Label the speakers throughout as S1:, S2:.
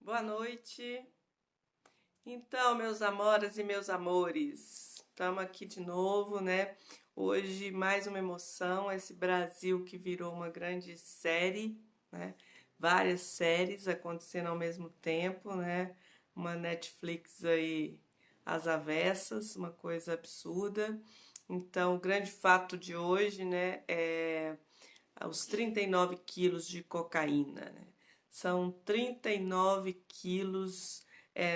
S1: Boa noite. Então, meus amoras e meus amores, estamos aqui de novo, né? Hoje mais uma emoção, esse Brasil que virou uma grande série, né? Várias séries acontecendo ao mesmo tempo, né? Uma Netflix aí às avessas, uma coisa absurda. Então, o grande fato de hoje, né, é os 39 quilos de cocaína, né? São 39 quilos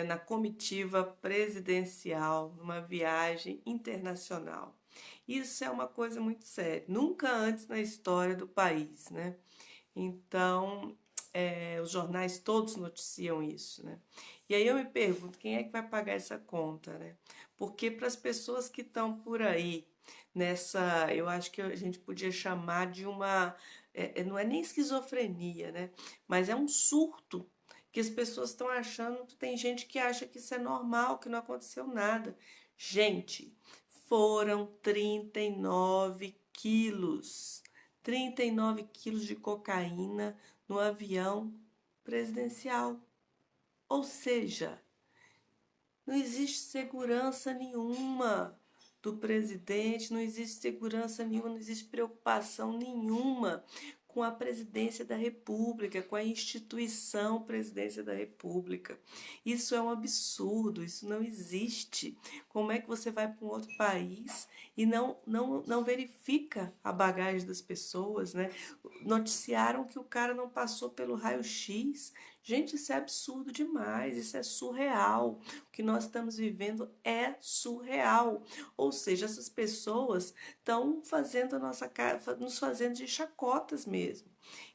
S1: na comitiva presidencial, numa viagem internacional. Isso é uma coisa muito séria, nunca antes na história do país, né? Então, os jornais todos noticiam isso, né? E aí eu me pergunto, quem é que vai pagar essa conta, né? Porque para as pessoas que estão por aí, eu acho que a gente podia chamar de uma, não é nem esquizofrenia, né? Mas é um surto que as pessoas estão achando, tem gente que acha que isso é normal, que não aconteceu nada. Gente, foram 39 quilos. 39 quilos de cocaína no avião presidencial. Ou seja, não existe segurança nenhuma do presidente, não existe segurança nenhuma, não existe preocupação nenhuma com a presidência da República, com a instituição presidência da República. Isso é um absurdo, isso não existe. Como é que você vai para um outro país e não verifica a bagagem das pessoas, né? Noticiaram que o cara não passou pelo raio-x. Gente, isso é absurdo demais, isso é surreal. O que nós estamos vivendo é surreal. Ou seja, essas pessoas estão fazendo a nossa cara, nos fazendo de chacotas mesmo.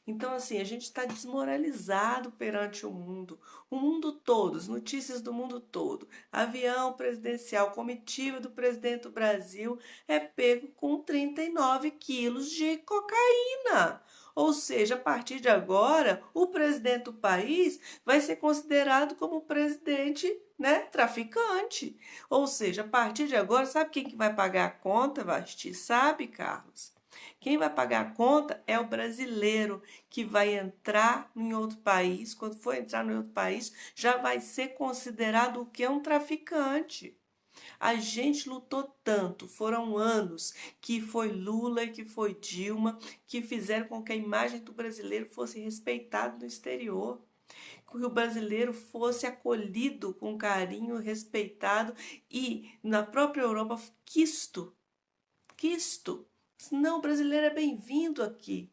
S1: Então, assim, a gente está desmoralizado perante o mundo todo, as notícias do mundo todo. Avião presidencial, comitiva do presidente do Brasil é pego com 39 quilos de cocaína. Ou seja, a partir de agora, o presidente do país vai ser considerado como presidente, né, traficante. Ou seja, a partir de agora, sabe quem que vai pagar a conta, Vasti? Sabe, Carlos? Quem vai pagar a conta é o brasileiro que vai entrar em outro país. Quando for entrar em outro país, já vai ser considerado o que é um traficante. A gente lutou tanto, foram anos que foi Lula e que foi Dilma que fizeram com que a imagem do brasileiro fosse respeitada no exterior, que o brasileiro fosse acolhido com carinho, respeitado e na própria Europa quisto. Não, o brasileiro é bem-vindo aqui.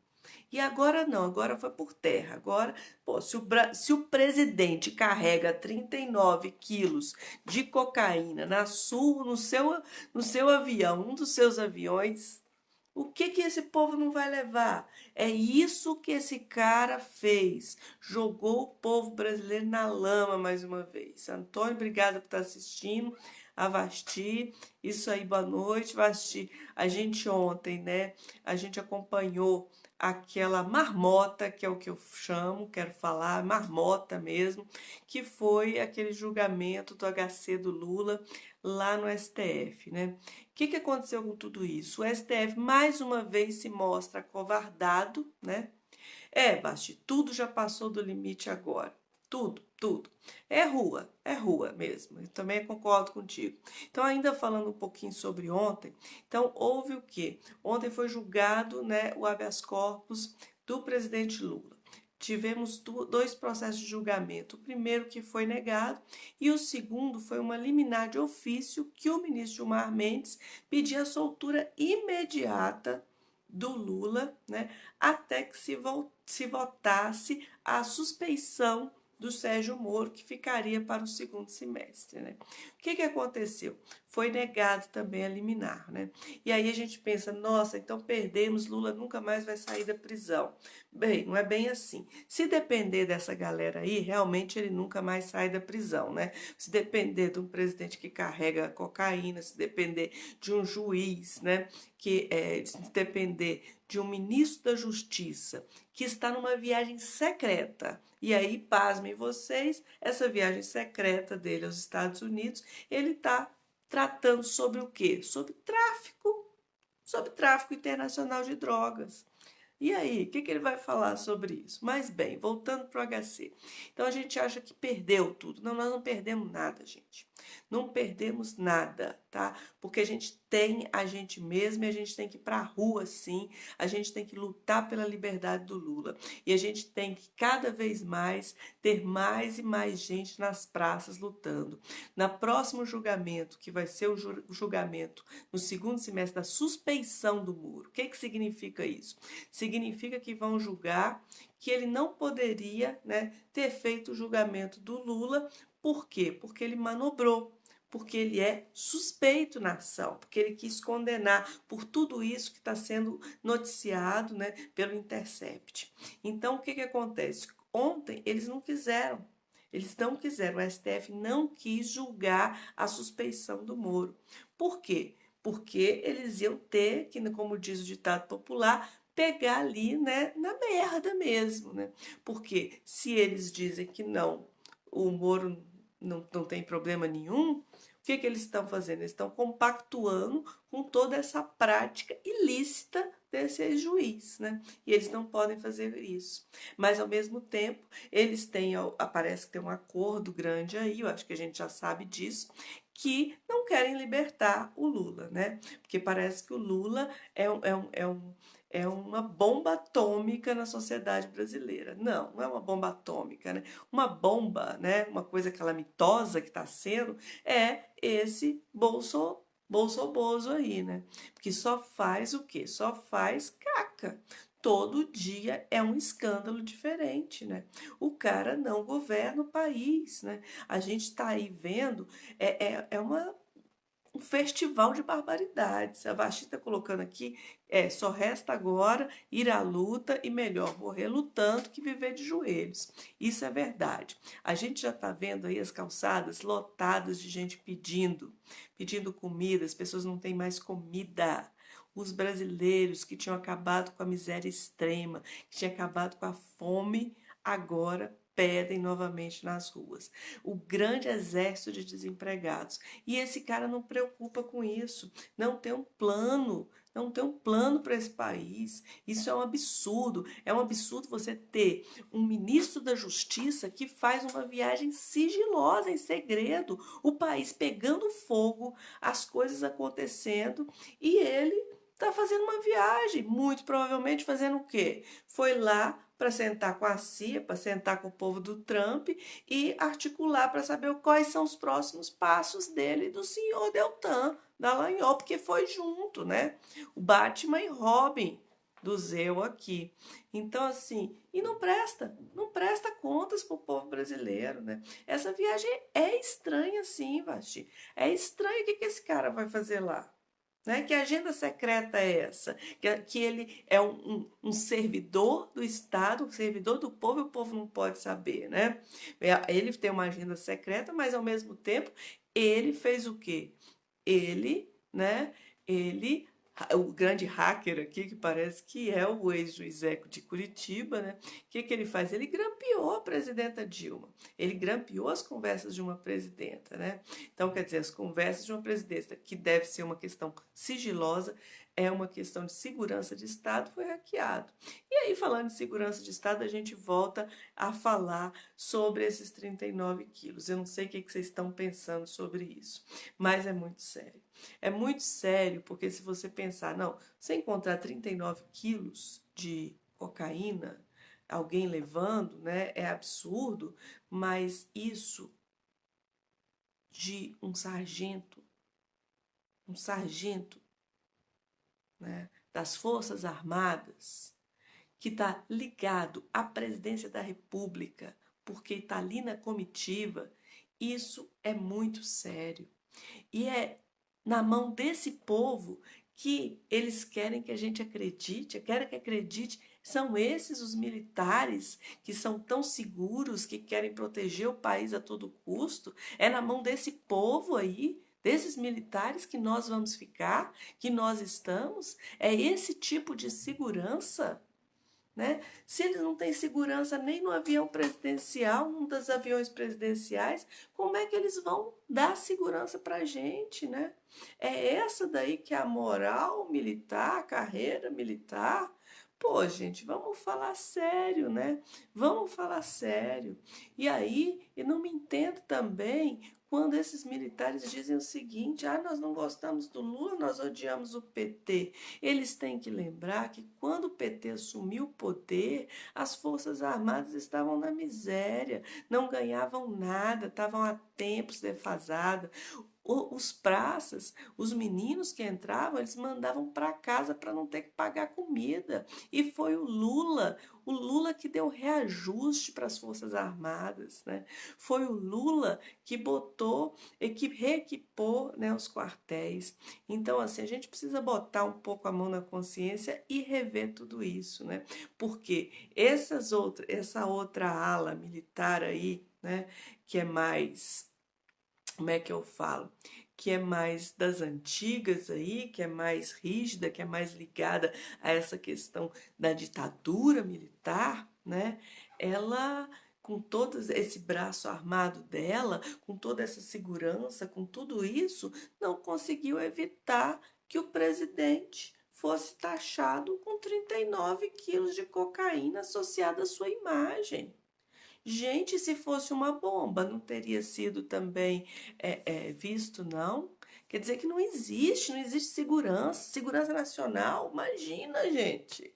S1: E agora não, agora foi por terra. Agora, pô, se o presidente carrega 39 quilos de cocaína no seu avião, um dos seus aviões, o que que esse povo não vai levar? É isso que esse cara fez. Jogou o povo brasileiro na lama mais uma vez. Antônio, obrigada por estar assistindo. A Vasti, isso aí, boa noite, Vasti. A gente ontem, né? A gente acompanhou aquela marmota, que é o que eu chamo, quero falar, marmota mesmo, que foi aquele julgamento do HC do Lula lá no STF, né? O que que aconteceu com tudo isso? O STF mais uma vez se mostra acovardado, né? Basti, tudo já passou do limite agora. Tudo, tudo. É rua mesmo. Eu também concordo contigo. Então, ainda falando um pouquinho sobre ontem, então houve o quê? Ontem foi julgado, né, o habeas corpus do presidente Lula. Tivemos dois processos de julgamento. O primeiro que foi negado e o segundo foi uma liminar de ofício que o ministro Gilmar Mendes pedia a soltura imediata do Lula, né, até que se votasse a suspeição do Sérgio Moro, que ficaria para o segundo semestre, né? O que que aconteceu? Foi negado também a liminar, né? E aí a gente pensa, nossa, então perdemos, Lula nunca mais vai sair da prisão. Bem, não é bem assim. Se depender dessa galera aí, realmente ele nunca mais sai da prisão, né? Se depender de um presidente que carrega cocaína, se depender de um juiz, né? Se depender de um ministro da Justiça que está numa viagem secreta. E aí, pasmem vocês, essa viagem secreta dele aos Estados Unidos, ele está tratando sobre o quê? Sobre tráfico internacional de drogas. E aí, o que ele vai falar sobre isso? Mas bem, voltando para o HC. Então a gente acha que perdeu tudo. Não, nós não perdemos nada, gente. Não perdemos nada, tá? Porque a gente tem a gente mesmo e a gente tem que ir para a rua, sim. A gente tem que lutar pela liberdade do Lula. E a gente tem que cada vez mais ter mais e mais gente nas praças lutando. Na próximo julgamento, que vai ser o julgamento no segundo semestre da suspeição do muro, o que significa isso? Significa que vão julgar que ele não poderia, né, ter feito o julgamento do Lula. Por quê? Porque ele manobrou, porque ele é suspeito na ação, porque ele quis condenar por tudo isso que está sendo noticiado, né, pelo Intercept. Então, o que acontece? Ontem eles não quiseram. Eles não quiseram, o STF não quis julgar a suspeição do Moro. Por quê? Porque eles iam ter que, como diz o ditado popular, pegar ali, né, na merda mesmo, né? Porque se eles dizem que não, o Moro não tem problema nenhum, o que eles estão fazendo? Eles estão compactuando com toda essa prática ilícita desse ex-juiz, né? E eles não podem fazer isso. Mas, ao mesmo tempo, eles têm, parece que tem um acordo grande aí, eu acho que a gente já sabe disso, que não querem libertar o Lula, né? Porque parece que o Lula é uma bomba atômica na sociedade brasileira. Não é uma bomba atômica, né? Uma bomba, né? Uma coisa calamitosa que está sendo é esse bolsoboso aí, né? Porque só faz o quê? Só faz caca. Todo dia é um escândalo diferente, né? O cara não governa o país, né? A gente está aí vendo, um festival de barbaridades. A Vasti está colocando aqui, só resta agora ir à luta e melhor morrer lutando que viver de joelhos. Isso é verdade. A gente já está vendo aí as calçadas lotadas de gente pedindo comida, as pessoas não têm mais comida. Os brasileiros que tinham acabado com a miséria extrema, que tinham acabado com a fome, agora pedem novamente nas ruas. O grande exército de desempregados. E esse cara não preocupa com isso, não tem um plano, não tem um plano para esse país. Isso é um absurdo. É um absurdo você ter um ministro da Justiça que faz uma viagem sigilosa, em segredo, o país pegando fogo, as coisas acontecendo e ele está fazendo uma viagem, muito provavelmente fazendo o quê? Foi lá para sentar com a CIA, para sentar com o povo do Trump e articular para saber quais são os próximos passos dele e do senhor Deltan Dallagnol, porque foi junto, né? O Batman e Robin do Zeu aqui. Então, assim, e não presta contas para o povo brasileiro, né? Essa viagem é estranha, sim, Vasti. É estranho o que esse cara vai fazer lá. Né? Que agenda secreta é essa? Que ele é um servidor do Estado, um servidor do povo, e o povo não pode saber, né? Ele tem uma agenda secreta, mas ao mesmo tempo ele fez o quê? Ele, né? Ele, o grande hacker aqui, que parece que é o ex-juiz de Curitiba, né? O que ele faz? Ele grampeou a presidenta Dilma. Ele grampeou as conversas de uma presidenta, né? Então, quer dizer, as conversas de uma presidenta, que deve ser uma questão sigilosa, é uma questão de segurança de Estado, foi hackeado. E aí, falando de segurança de Estado, a gente volta a falar sobre esses 39 quilos. Eu não sei o que vocês estão pensando sobre isso, mas é muito sério. É muito sério, porque se você pensar, não, você encontrar 39 quilos de cocaína, alguém levando, né, é absurdo, mas isso de um sargento, né, das Forças Armadas, que está ligado à presidência da República, porque está ali na comitiva, isso é muito sério. E é na mão desse povo que eles querem que a gente acredite, querem que acredite. São esses os militares que são tão seguros, que querem proteger o país a todo custo? É na mão desse povo aí, desses militares, que nós vamos ficar, que nós estamos? É esse tipo de segurança? né? Se eles não têm segurança nem no avião presidencial, um dos aviões presidenciais, como é que eles vão dar segurança para a gente, né? É essa daí que é a moral militar, a carreira militar. Pô, gente, vamos falar sério, né? Vamos falar sério. E aí, eu não me entendo também quando esses militares dizem o seguinte: ah, nós não gostamos do Lula, nós odiamos o PT. Eles têm que lembrar que quando o PT assumiu o poder, as Forças Armadas estavam na miséria, não ganhavam nada, estavam há tempos defasadas. Os praças, os meninos que entravam, eles mandavam para casa para não ter que pagar comida. E foi o Lula que deu reajuste para as Forças Armadas, né? Foi o Lula que botou, que reequipou, né, os quartéis. Então, assim, a gente precisa botar um pouco a mão na consciência e rever tudo isso, né? Porque essa outra ala militar aí, né, que é mais, como é que eu falo? Que é mais das antigas aí, que é mais rígida, que é mais ligada a essa questão da ditadura militar, né? Ela, com todo esse braço armado dela, com toda essa segurança, com tudo isso, não conseguiu evitar que o presidente fosse taxado com 39 quilos de cocaína associada à sua imagem. Gente, se fosse uma bomba, não teria sido também visto, não? Quer dizer que não existe segurança, segurança nacional. Imagina, gente.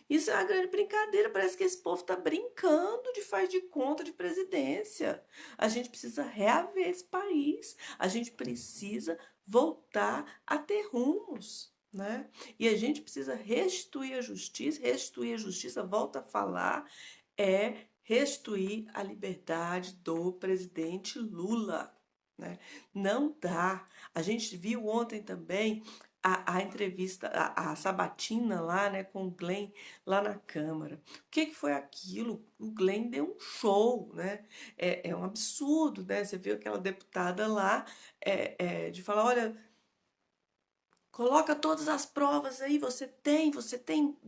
S1: Isso é uma grande brincadeira. Parece que esse povo está brincando de faz de conta de presidência. A gente precisa reaver esse país. A gente precisa voltar a ter rumos. Né? E a gente precisa restituir a justiça, volta a falar, é restituir a liberdade do presidente Lula. Né? Não dá. A gente viu ontem também a entrevista, a sabatina lá, né, com o Glenn lá na Câmara. O que foi aquilo? O Glenn deu um show, né? É um absurdo, né? Você viu aquela deputada lá de falar, olha, coloca todas as provas aí, você tem,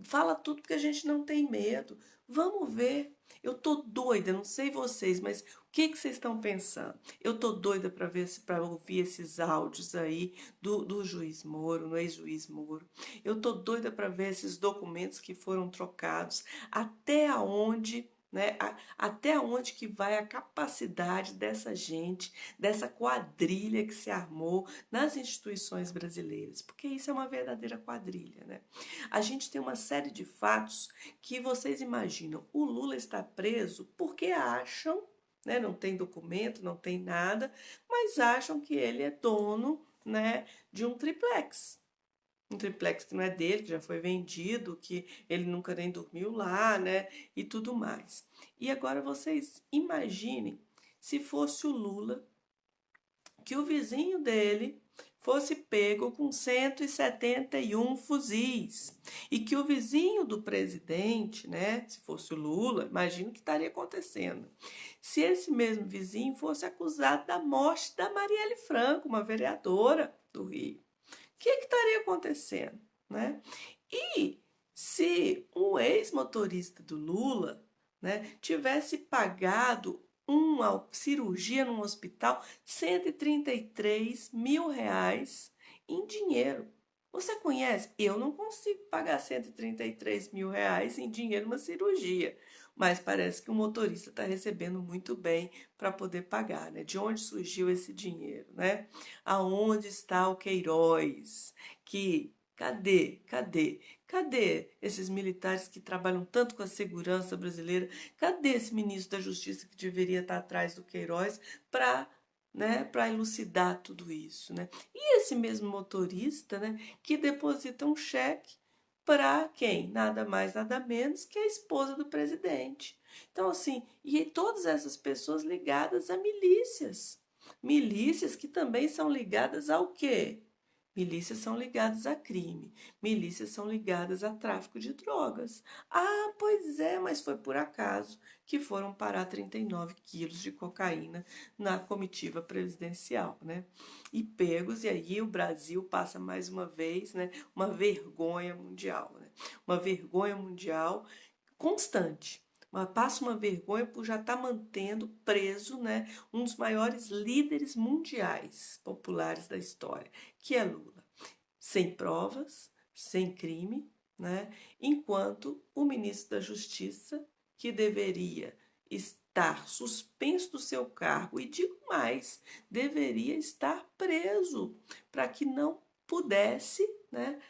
S1: fala tudo porque a gente não tem medo. Vamos ver. Eu tô doida, não sei vocês, mas o que que vocês estão pensando? Eu tô doida para ver para ouvir esses áudios aí do juiz Moro, no ex-juiz Moro. Eu tô doida para ver esses documentos que foram trocados, até aonde, né, até onde que vai a capacidade dessa gente, dessa quadrilha que se armou nas instituições brasileiras, porque isso é uma verdadeira quadrilha, né? A gente tem uma série de fatos que vocês imaginam. O Lula está preso porque acham, né, não tem documento, não tem nada, mas acham que ele é dono, né, de um triplex. Um triplex que não é dele, que já foi vendido, que ele nunca nem dormiu lá, né, e tudo mais. E agora vocês imaginem se fosse o Lula, que o vizinho dele fosse pego com 171 fuzis e que o vizinho do presidente, né, se fosse o Lula, imagino o que estaria acontecendo. Se esse mesmo vizinho fosse acusado da morte da Marielle Franco, uma vereadora do Rio, o que estaria acontecendo, né? E se um ex-motorista do Lula, né, tivesse pagado uma cirurgia num hospital, 133 mil reais em dinheiro. Você conhece? Eu não consigo pagar 133 mil reais em dinheiro numa cirurgia, mas parece que o motorista está recebendo muito bem para poder pagar, né? De onde surgiu esse dinheiro, né? Aonde está o Queiroz? Cadê esses militares que trabalham tanto com a segurança brasileira? Cadê esse ministro da Justiça que deveria estar atrás do Queiroz para, né, para elucidar tudo isso, né? E esse mesmo motorista, né, que deposita um cheque para quem? Nada mais, nada menos que a esposa do presidente. Então, assim, e todas essas pessoas ligadas a milícias. Milícias que também são ligadas ao quê? Milícias são ligadas a crime, milícias são ligadas a tráfico de drogas. Ah, pois é, mas foi por acaso que foram parar 39 quilos de cocaína na comitiva presidencial, né? E pegos, e aí o Brasil passa mais uma vez, né, uma vergonha mundial, né? Uma vergonha mundial constante. Passa uma vergonha por já estar mantendo preso, né, um dos maiores líderes mundiais populares da história, que é Lula. Sem provas, sem crime, né, enquanto o ministro da Justiça, que deveria estar suspenso do seu cargo, e digo mais, deveria estar preso para que não pudesse, né,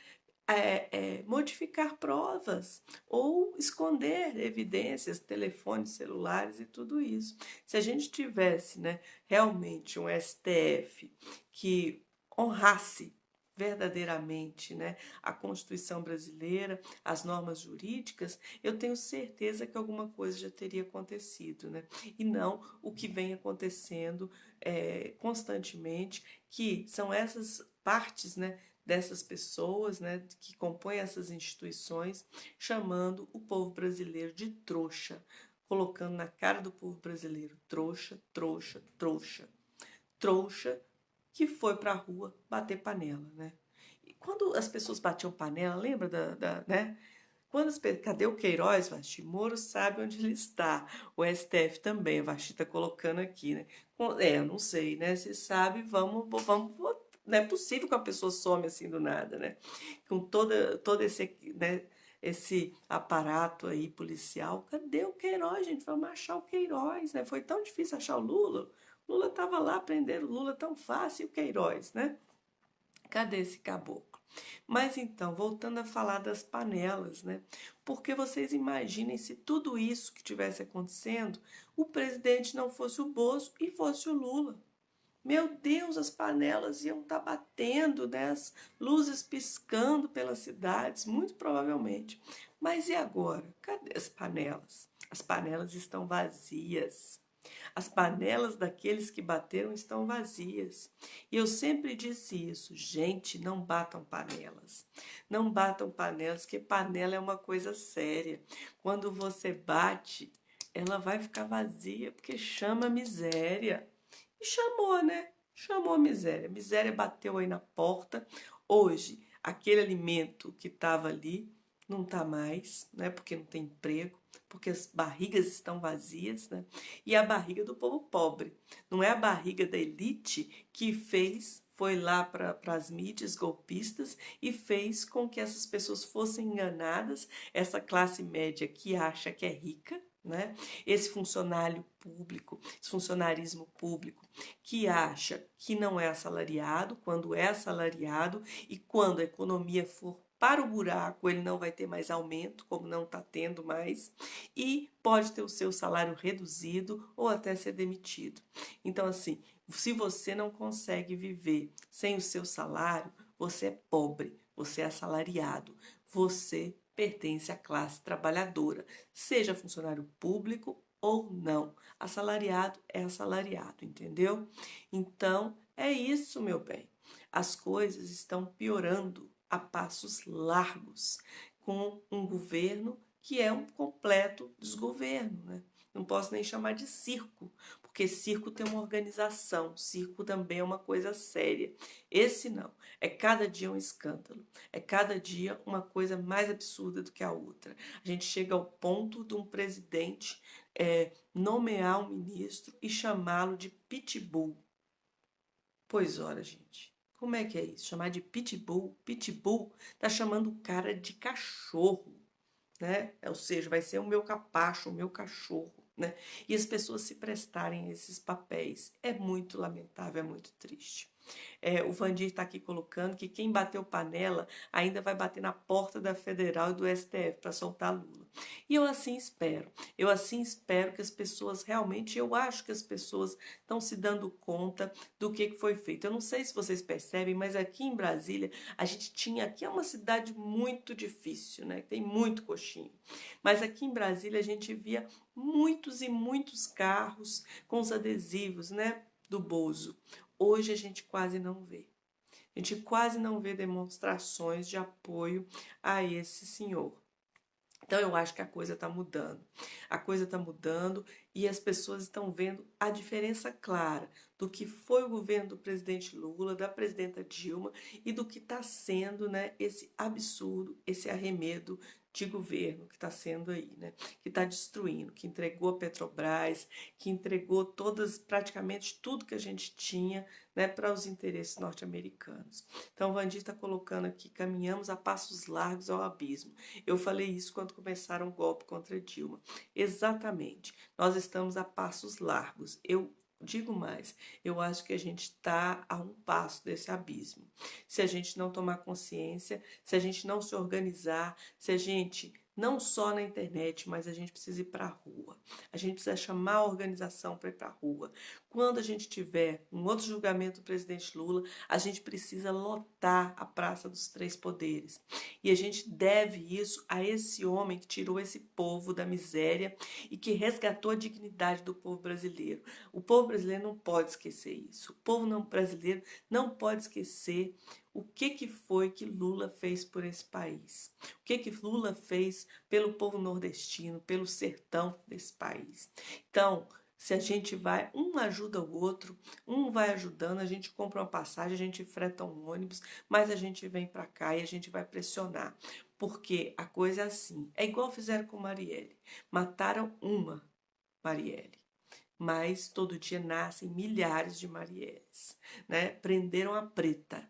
S1: modificar provas ou esconder evidências, telefones, celulares e tudo isso. Se a gente tivesse, né, realmente um STF que honrasse verdadeiramente, né, a Constituição brasileira, as normas jurídicas, eu tenho certeza que alguma coisa já teria acontecido, né? E não o que vem acontecendo constantemente, que são essas partes, né, dessas pessoas, né, que compõem essas instituições, chamando o povo brasileiro de trouxa, colocando na cara do povo brasileiro trouxa, trouxa, trouxa, trouxa que foi para a rua bater panela, né? E quando as pessoas batiam panela, lembra né? Cadê o Queiroz, Vasti? Moro sabe onde ele está. O STF também, a Vasti está colocando aqui, né? Eu não sei, né? Se sabe, vamos votar. Não é possível que a pessoa some assim do nada, né? Com todo esse, né, esse aparato aí policial. Cadê o Queiroz, gente? Vamos achar o Queiroz, né? Foi tão difícil achar o Lula. Lula estava lá, prender o Lula tão fácil, e o Queiroz, né? Cadê esse caboclo? Mas então, voltando a falar das panelas, né? Porque vocês imaginem se tudo isso que tivesse acontecendo, o presidente não fosse o Bozo e fosse o Lula. Meu Deus, as panelas iam estar batendo, né? As luzes piscando pelas cidades, muito provavelmente. Mas e agora? Cadê as panelas? As panelas estão vazias. As panelas daqueles que bateram estão vazias. E eu sempre disse isso, gente, não batam panelas. Não batam panelas, porque panela é uma coisa séria. Quando você bate, ela vai ficar vazia, porque chama miséria. E chamou, né? Chamou a miséria. A miséria bateu aí na porta. Hoje, aquele alimento que estava ali não está mais, né? Porque não tem emprego, porque as barrigas estão vazias, né? E a barriga do povo pobre. Não é a barriga da elite que foi lá para as mídias golpistas e fez com que essas pessoas fossem enganadas, essa classe média que acha que é rica, né? Esse funcionário público, esse funcionarismo público que acha que não é assalariado, quando é assalariado e quando a economia for para o buraco, ele não vai ter mais aumento, como não está tendo mais, e pode ter o seu salário reduzido ou até ser demitido. Então, assim, se você não consegue viver sem o seu salário, você é pobre, você é assalariado, você pertence à classe trabalhadora, seja funcionário público ou não. Assalariado é assalariado, entendeu? Então, é isso, meu bem. As coisas estão piorando a passos largos com um governo que é um completo desgoverno, né? Não posso nem chamar de circo, porque circo tem uma organização, circo também é uma coisa séria. Esse não, é cada dia um escândalo, é cada dia uma coisa mais absurda do que a outra. A gente chega ao ponto de um presidente nomear um ministro e chamá-lo de pitbull. Pois ora, gente, como é que é isso? Chamar de pitbull? Pitbull tá chamando o cara de cachorro, né? Ou seja, vai ser o meu capacho, o meu cachorro, né? E as pessoas se prestarem a esses papéis. É muito lamentável, é muito triste. O Vandir está aqui colocando que quem bateu panela ainda vai bater na porta da Federal e do STF para soltar Lula. E eu assim espero. Eu assim espero que as pessoas realmente, eu acho que as pessoas estão se dando conta do que foi feito. Eu não sei se vocês percebem, mas aqui em Brasília, a gente tinha, aqui é uma cidade muito difícil, né? Tem muito coxinho. Mas aqui em Brasília a gente via muitos e muitos carros com os adesivos, né, do Bozo. Hoje a gente quase não vê. A gente quase não vê demonstrações de apoio a esse senhor. Então eu acho que a coisa está mudando. A coisa está mudando e as pessoas estão vendo a diferença clara do que foi o governo do presidente Lula, da presidenta Dilma e do que está sendo, né, esse absurdo, esse arremedo de governo que está sendo aí, né? Que está destruindo, que entregou a Petrobras, que entregou praticamente tudo que a gente tinha, né, para os interesses norte-americanos. Então, o Vandir está colocando aqui, caminhamos a passos largos ao abismo. Eu falei isso quando começaram o golpe contra Dilma. Exatamente, nós estamos a passos largos. Eu digo mais, eu acho que a gente está a um passo desse abismo. Se a gente não tomar consciência, se a gente não se organizar, se a gente não só na internet, mas a gente precisa ir para a rua. A gente precisa chamar a organização para ir para a rua. Quando a gente tiver um outro julgamento do presidente Lula, a gente precisa lotar a Praça dos Três Poderes. E a gente deve isso a esse homem que tirou esse povo da miséria e que resgatou a dignidade do povo brasileiro. O povo brasileiro não pode esquecer isso. O povo brasileiro não pode esquecer o que foi que Lula fez por esse país. O que Lula fez pelo povo nordestino, pelo sertão desse país. Então, se a gente vai, um ajuda o outro, um vai ajudando, a gente compra uma passagem, a gente freta um ônibus, mas a gente vem para cá e a gente vai pressionar. Porque a coisa é assim, é igual fizeram com Marielle. Mataram uma Marielle, mas todo dia nascem milhares de Marielles, né? Prenderam a preta,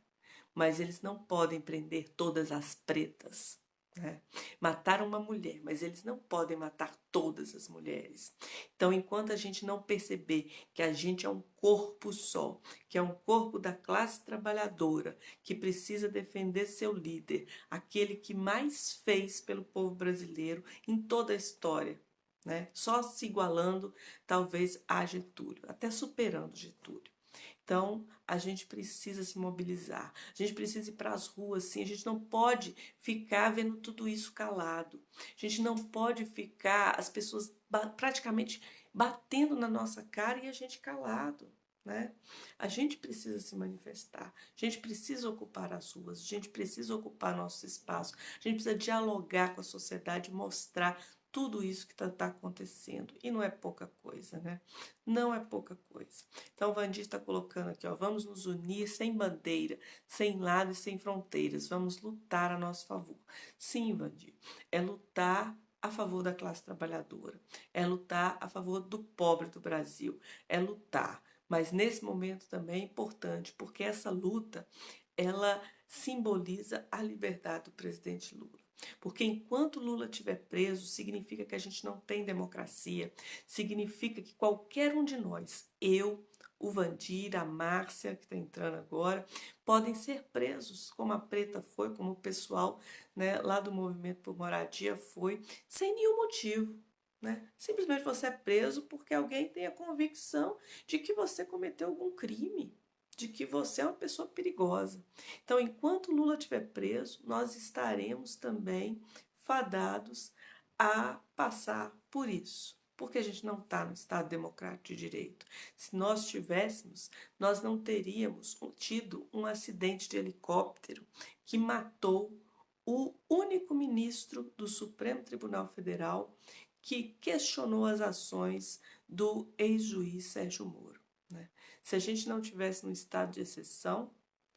S1: mas eles não podem prender todas as pretas, né? Mataram uma mulher, mas eles não podem matar todas as mulheres. Então, enquanto a gente não perceber que a gente é um corpo só, que é um corpo da classe trabalhadora, que precisa defender seu líder, aquele que mais fez pelo povo brasileiro em toda a história, né? Só se igualando, talvez, a Getúlio, até superando Getúlio. Então, a gente precisa se mobilizar, a gente precisa ir para as ruas, sim, a gente não pode ficar vendo tudo isso calado, a gente não pode ficar, as pessoas praticamente batendo na nossa cara e a gente calado, né? A gente precisa se manifestar, a gente precisa ocupar as ruas, a gente precisa ocupar nosso espaço, a gente precisa dialogar com a sociedade, mostrar tudo isso que está acontecendo. E não é pouca coisa, né? Não é pouca coisa. Então, o Vandir está colocando aqui, ó, vamos nos unir sem bandeira, sem lado e sem fronteiras. Vamos lutar a nosso favor. Sim, Vandir, é lutar a favor da classe trabalhadora, é lutar a favor do pobre do Brasil, é lutar. Mas nesse momento também é importante, porque essa luta, ela simboliza a liberdade do presidente Lula. Porque enquanto Lula estiver preso, significa que a gente não tem democracia, significa que qualquer um de nós, eu, o Vandir, a Márcia, que está entrando agora, podem ser presos, como a Preta foi, como o pessoal, né, lá do Movimento por Moradia foi, sem nenhum motivo. Né? Simplesmente você é preso porque alguém tem a convicção de que você cometeu algum crime, de que você é uma pessoa perigosa. Então, enquanto Lula estiver preso, nós estaremos também fadados a passar por isso, porque a gente não está no Estado Democrático de Direito. Se nós tivéssemos, nós não teríamos tido um acidente de helicóptero que matou o único ministro do Supremo Tribunal Federal que questionou as ações do ex-juiz Sérgio Moro. Né? Se a gente não tivesse no estado de exceção,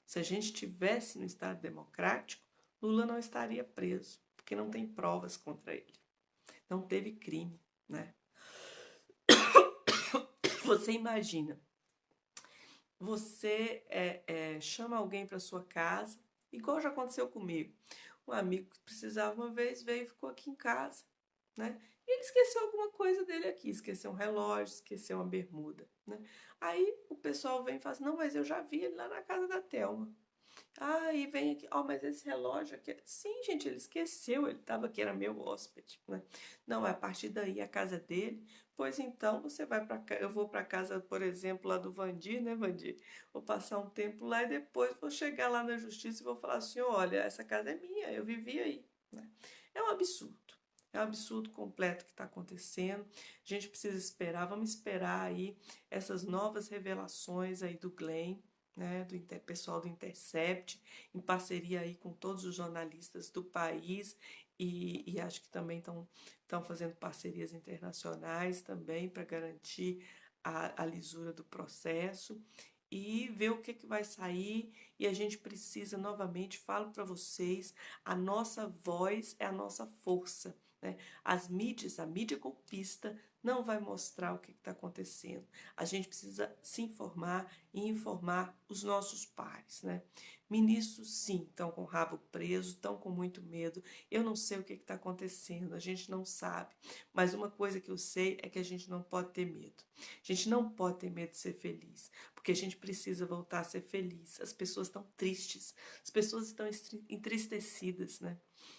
S1: se a gente tivesse no estado democrático, Lula não estaria preso, porque não tem provas contra ele. Não teve crime, né? Você imagina, você chama alguém para sua casa, igual já aconteceu comigo. Um amigo que precisava uma vez veio e ficou aqui em casa, né? E ele esqueceu alguma coisa dele aqui, esqueceu um relógio, esqueceu uma bermuda, né? Aí o pessoal vem e fala assim, não, mas eu já vi ele lá na casa da Thelma. Ah, e vem aqui, ó, mas esse relógio aqui. Sim, gente, ele esqueceu, ele estava aqui, era meu hóspede, né? Não, a partir daí a casa é dele. Pois então, você vai para cá. Eu vou para casa, por exemplo, lá do Vandir, né, Vandir? Vou passar um tempo lá e depois vou chegar lá na justiça e vou falar assim: olha, essa casa é minha, eu vivi aí, né? É um absurdo. É um absurdo completo que está acontecendo. A gente precisa esperar, vamos esperar aí essas novas revelações aí do Glenn, né, do pessoal do Intercept, em parceria aí com todos os jornalistas do país e acho que também estão fazendo parcerias internacionais também para garantir a lisura do processo. e ver o que que vai sair. E a gente precisa, novamente, falo para vocês, a nossa voz é a nossa força, né? As mídias, a mídia golpista não vai mostrar o que está acontecendo. A gente precisa se informar e informar os nossos pares, né? Ministros, sim, estão com o rabo preso, estão com muito medo. Eu não sei o que está acontecendo, a gente não sabe. Mas uma coisa que eu sei é que a gente não pode ter medo. A gente não pode ter medo de ser feliz, porque a gente precisa voltar a ser feliz. As pessoas estão tristes, as pessoas estão entristecidas, né?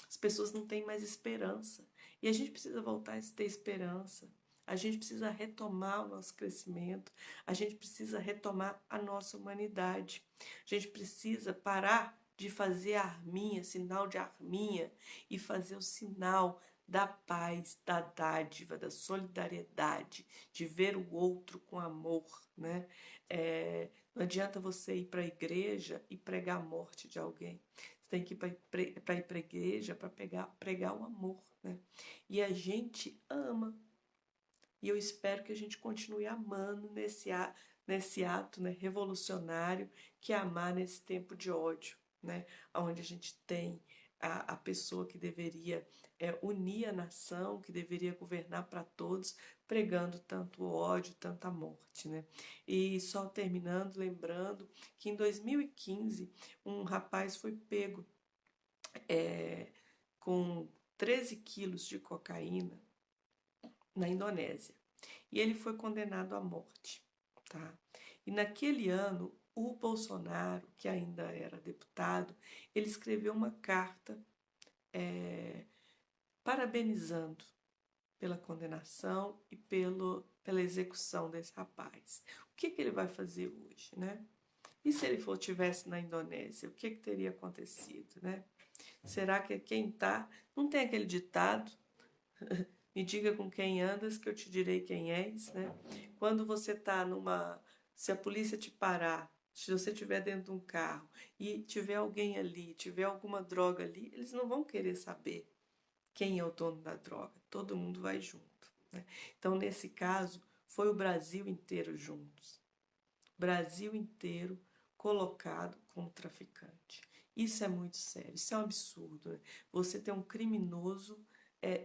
S1: As pessoas não têm mais esperança. E a gente precisa voltar a ter esperança. A gente precisa retomar o nosso crescimento, a gente precisa retomar a nossa humanidade. A gente precisa parar de fazer a arminha, sinal de arminha, e fazer o sinal da paz, da dádiva, da solidariedade, de ver o outro com amor, né? Não adianta você ir para a igreja e pregar a morte de alguém. Você tem que ir para a igreja para pregar o amor, né? E a gente ama. E eu espero que a gente continue amando nesse ato, né, revolucionário, que é amar nesse tempo de ódio, né? Onde a gente tem a pessoa que deveria unir a nação, que deveria governar para todos, pregando tanto ódio, tanta morte, né? E só terminando, lembrando que em 2015 um rapaz foi pego com 13 quilos de cocaína na Indonésia. E ele foi condenado à morte, tá? E naquele ano, o Bolsonaro, que ainda era deputado, ele escreveu uma carta parabenizando pela condenação e pela execução desse rapaz. O que ele vai fazer hoje, né? E se ele tivesse na Indonésia, o que teria acontecido, né? Será que quem tá... Não tem aquele ditado... Me diga com quem andas que eu te direi quem és, né? Quando você tá numa... Se a polícia te parar, se você estiver dentro de um carro e tiver alguém ali, tiver alguma droga ali, eles não vão querer saber quem é o dono da droga. Todo mundo vai junto, né? Então, nesse caso, foi o Brasil inteiro juntos. Brasil inteiro colocado como traficante. Isso é muito sério, isso é um absurdo, né? Você ter um criminoso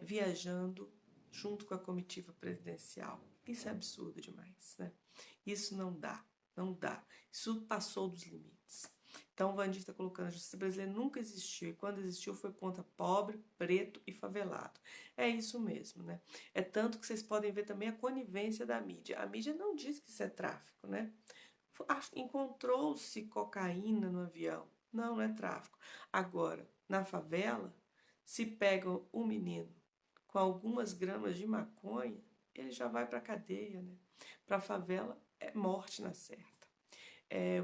S1: viajando junto com a comitiva presidencial. Isso é absurdo demais, né? Isso não dá, não dá. Isso passou dos limites. Então, o Vandir está colocando, a justiça brasileira nunca existiu, e quando existiu foi contra pobre, preto e favelado. É isso mesmo, né? É tanto que vocês podem ver também a conivência da mídia. A mídia não diz que isso é tráfico, né? Encontrou-se cocaína no avião. Não, não é tráfico. Agora, na favela, se pega um menino com algumas gramas de maconha, ele já vai para a cadeia, né? Para a favela é morte na certa.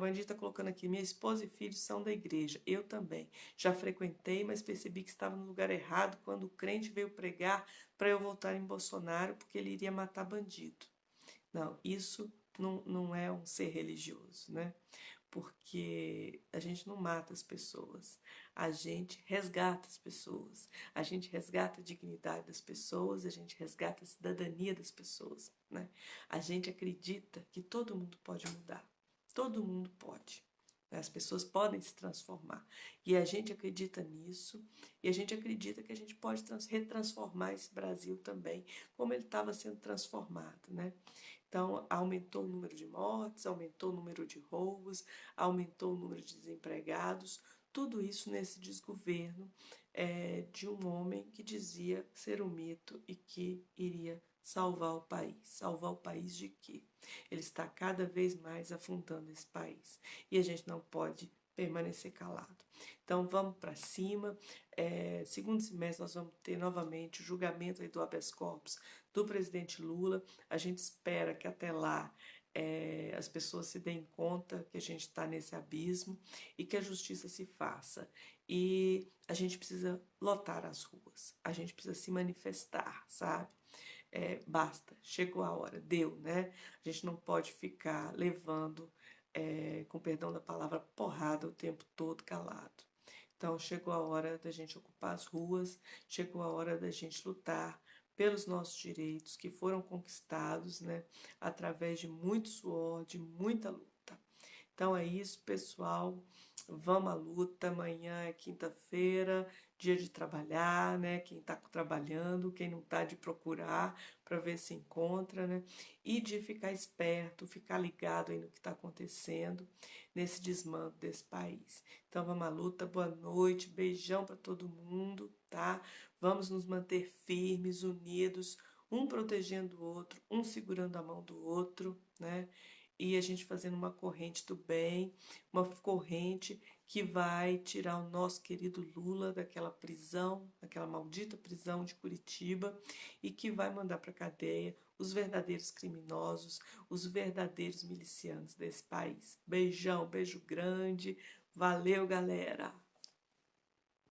S1: O Andy está colocando aqui, minha esposa e filhos são da igreja, eu também. Já frequentei, mas percebi que estava no lugar errado quando o crente veio pregar para eu voltar em Bolsonaro porque ele iria matar bandido. Não, isso não é um ser religioso, né? Porque a gente não mata as pessoas, a gente resgata as pessoas, a gente resgata a dignidade das pessoas, a gente resgata a cidadania das pessoas, né? A gente acredita que todo mundo pode mudar, todo mundo pode. As pessoas podem se transformar. E a gente acredita nisso, e a gente acredita que a gente pode retransformar esse Brasil também, como ele estava sendo transformado, né? Então, aumentou o número de mortes, aumentou o número de roubos, aumentou o número de desempregados, tudo isso nesse desgoverno de um homem que dizia ser um mito e que iria salvar o país. Salvar o país de quê? Ele está cada vez mais afundando esse país e a gente não pode permanecer calado. Então, vamos para cima. Segundo semestre, nós vamos ter novamente o julgamento aí do habeas corpus do presidente Lula. A gente espera que até lá as pessoas se deem conta que a gente está nesse abismo e que a justiça se faça. E a gente precisa lotar as ruas, a gente precisa se manifestar, sabe? Basta, chegou a hora, deu, né? A gente não pode ficar levando, com perdão da palavra, porrada o tempo todo calado. Então, chegou a hora da gente ocupar as ruas, chegou a hora da gente lutar pelos nossos direitos que foram conquistados, né, através de muito suor, de muita luta. Então é isso, pessoal. Vamos à luta. Amanhã é quinta-feira, dia de trabalhar, né? Quem está trabalhando, quem não está, de procurar para ver se encontra, né? E de ficar esperto, ficar ligado aí no que está acontecendo nesse desmando desse país. Então vamos à luta. Boa noite, beijão para todo mundo, tá? Vamos nos manter firmes, unidos, um protegendo o outro, um segurando a mão do outro, né? E a gente fazendo uma corrente do bem, uma corrente que vai tirar o nosso querido Lula daquela prisão, daquela maldita prisão de Curitiba, e que vai mandar para a cadeia os verdadeiros criminosos, os verdadeiros milicianos desse país. Beijão, beijo grande, valeu, galera!